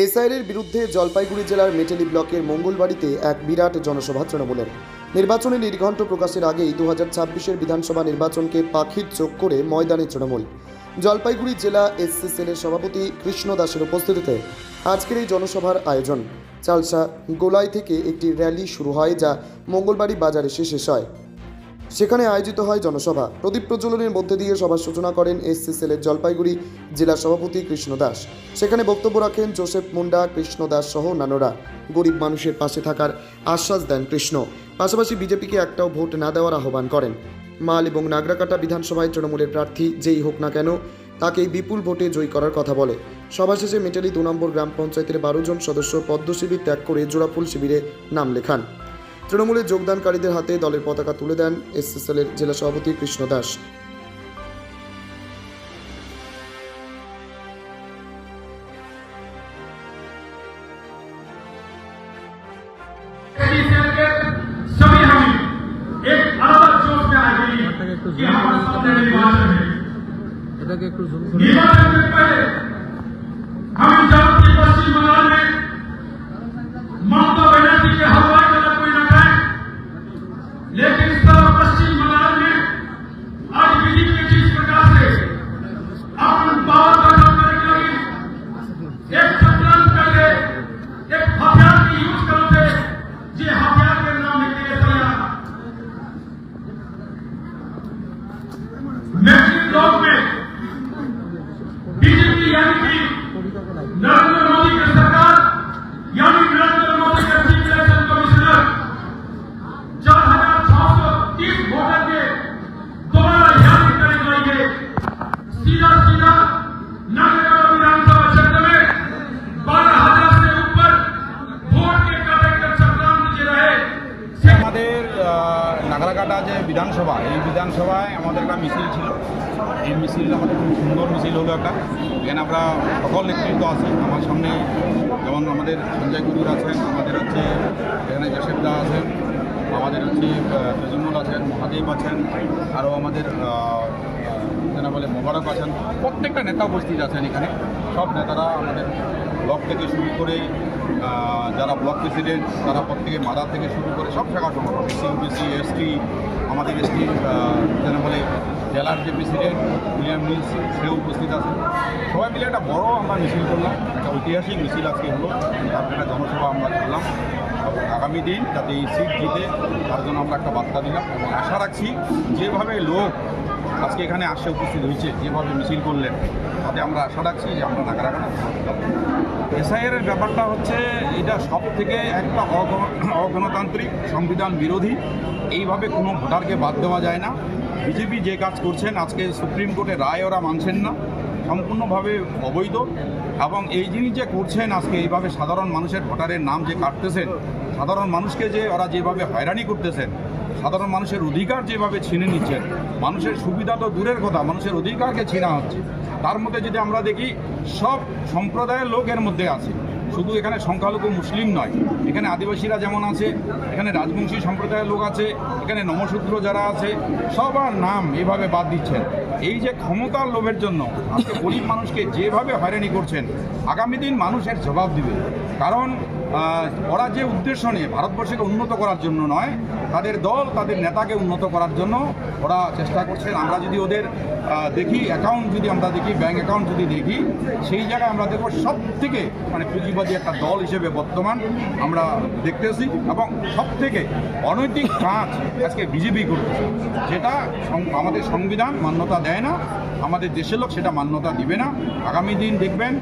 এসআইআরের বিরুদ্ধে জলপাইগুড়ি জেলার মেটেলি ব্লকের মঙ্গলবাড়িতে এক বিরাট জনসভা তৃণমূলের। নির্বাচনী নির্ঘণ্ট প্রকাশের আগেই 2026-এর বিধানসভা নির্বাচনকে পাখির চোখ করে ময়দানে তৃণমূল। জলপাইগুড়ি জেলা এসসি সেলের সভাপতি কৃষ্ণ দাসের উপস্থিতিতে আজকের এই জনসভার আয়োজন। চালসা গোলাই থেকে একটি র্যালি শুরু হয়, যা মঙ্গলবাড়ি বাজারে এসে শেষ হয়। সেখানে আয়োজিত হয় জনসভা। প্রদীপ প্রজ্বলনের মধ্যে দিয়ে সভার সূচনা করেন এসসি সেলের জলপাইগুড়ি জেলা সভাপতি কৃষ্ণ দাস। সেখানে বক্তব্য রাখেন জোসেফ মুন্ডা, কৃষ্ণ দাস সহ অন্যান্যরা। গরিব মানুষের পাশে থাকার আশ্বাস দেন কৃষ্ণ। পাশাপাশি বিজেপিকে একটাও ভোট না দেওয়ার আহ্বান করেন। মাল এবং নাগরাকাটা বিধানসভায় তৃণমূলের প্রার্থী যেই হোক না কেন, তাকে বিপুল ভোটে জয়ী করার কথা বলে। সভা শেষে মেটালি 2 নম্বর গ্রাম পঞ্চায়েতের 12 জন সদস্য পদ্ম শিবির ত্যাগ করে জোড়াফুল শিবিরে নাম লেখান। তৃণমূলের যোগদানকারীদের হাতে দলের পতাকা তুলে দেন এসএসএলের জেলা সভাপতি কৃষ্ণ দাস। सभी हम एक अलग जोश में आ गई कि हमारे सामने निर्वाचन है। निर्वाचन से पहले हम जानते हैं पश्चिम बंगाल में ममता बनर्जी के हवाई का कोई न है, लेकिन सब पश्चिम बंगाल में आज बीजेपी जिस प्रकार से अपन पावर का काम करने लगी, एक चक्रांत करके एक हथियार की यूज करते, ये हथियार के नाम निकले मैथिली ब्लॉक में बीजेपी यानी कि नरेंद्र मोदी की सरकार यानी नरेंद्र मोदी के चीफ इलेक्शन कमिश्नर 4630 वोटर के दोबारा याद करेंगे। सीधा सीधा नागरिकता विधानसभा क्षेत्र में 12,000 से ऊपर वोट के कलेक्टर चक्रांत जो रहे। আমাদের নাগরাকাটা যে বিধানসভা, এই বিধানসভায় আমাদের একটা মিছিল ছিল। এই মিছিল আমাদের খুব সুন্দর মিছিল হলো একটা। এখানে আমরা সকল নেতৃত্ব আছে আমার সামনে, যেমন আমাদের সঞ্জয় গুরুর আছেন, আমাদের হচ্ছে এখানে জোসেফ দা আছেন, আমাদের হচ্ছে তজিমুল আছেন, মহাদেব আছেন, আরও আমাদের যেন বলে মোবারক আছেন। প্রত্যেকটা নেতা উপস্থিত আছেন এখানে। সব নেতারা আমাদের ব্লক থেকে শুরু করে যারা ব্লক প্রেসিডেন্ট, তারা প্রত্যেকে মাদার থেকে শুরু করে সব শাখা সংগঠন, এসসি, ওবিসি, এসটি, আমাদের এসটি যেন বলে জেলার যে প্রেসিডেন্ট উইলিয়াম মিলস, সেও উপস্থিত আছেন। সবাই মিলে একটা বড় আমরা মিছিল করলাম, একটা ঐতিহাসিক মিছিল আজকে হলো। তারপরে একটা জনসভা আমরা করলাম। আগামী দিন যাতে এই সিট জিতে তার জন্য আমরা একটা বার্তা দিলাম এবং আশা রাখছি যেভাবে লোক আজকে এখানে আসে উপস্থিত হয়েছে, যেভাবে মিছিল করলেন, তাতে আমরা আশা রাখছি যে আমরা নাগরাকাটা এসআইআর এর ব্যাপারটা হচ্ছে এটা সব থেকে একটা অগণতান্ত্রিক, সংবিধান বিরোধী। এইভাবে কোনো ভোটারকে বাদ দেওয়া যায় না। বিজেপি যে কাজ করছেন, আজকে সুপ্রিম কোর্টের রায় ওরা মানছেন না, সম্পূর্ণভাবে অবৈধ। এবং এই জিনিস যে করছেন আজকে, এইভাবে সাধারণ মানুষের ভোটারের নাম যে কাটতেছেন, সাধারণ মানুষকে যে ওরা যেভাবে হয়রানি করতেছেন, সাধারণ মানুষের অধিকার যেভাবে ছিনে নিচ্ছেন, মানুষের সুবিধা তো দূরের কথা, মানুষের অধিকারকে ছিনা হচ্ছে। তার মধ্যে যদি আমরা দেখি সব সম্প্রদায়ের লোক এর মধ্যে আছে, শুধু এখানে সংখ্যালঘু মুসলিম নয়, এখানে আদিবাসীরা যেমন আছে, এখানে রাজবংশী সম্প্রদায়ের লোক আছে, এখানে নমশূদ্র যারা আছে, সবার নাম এভাবে বাদ দিচ্ছেন। এই যে ক্ষমতার লোভের জন্য আজকে গরিব মানুষকে যেভাবে হয়রানি করছেন, আগামী দিন মানুষের জবাব দিবে। কারণ ওরা যে উদ্দেশ্য নিয়ে ভারতবর্ষকে উন্নত করার জন্য নয়, তাদের দল তাদের নেতাকে উন্নত করার জন্য ওরা চেষ্টা করছেন। আমরা যদি ওদের দেখি অ্যাকাউন্ট, যদি আমরা দেখি ব্যাঙ্ক অ্যাকাউন্ট যদি দেখি, সেই জায়গায় আমরা দেখব সব থেকে পুঁজিবাদী একটা দল হিসেবে বর্তমান আমরা দেখতেছি। এবং সব থেকে অনৈতিক কাজ আজকে বিজেপি করতেছে, যেটা আমাদের সংবিধান মান্যতা দেয় না, আমাদের দেশের লোক সেটা মান্যতা দিবে না। আগামী দিন দেখবেন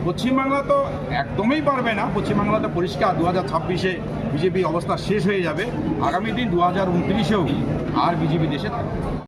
পশ্চিমবাংলা তো একদমই পারবে না, পশ্চিমবাংলাতে পরিষ্কার 2026-এ বিজেপির অবস্থা শেষ হয়ে যাবে। আগামী দিন 2029-এও আর বিজেপি দেশে থাকবে।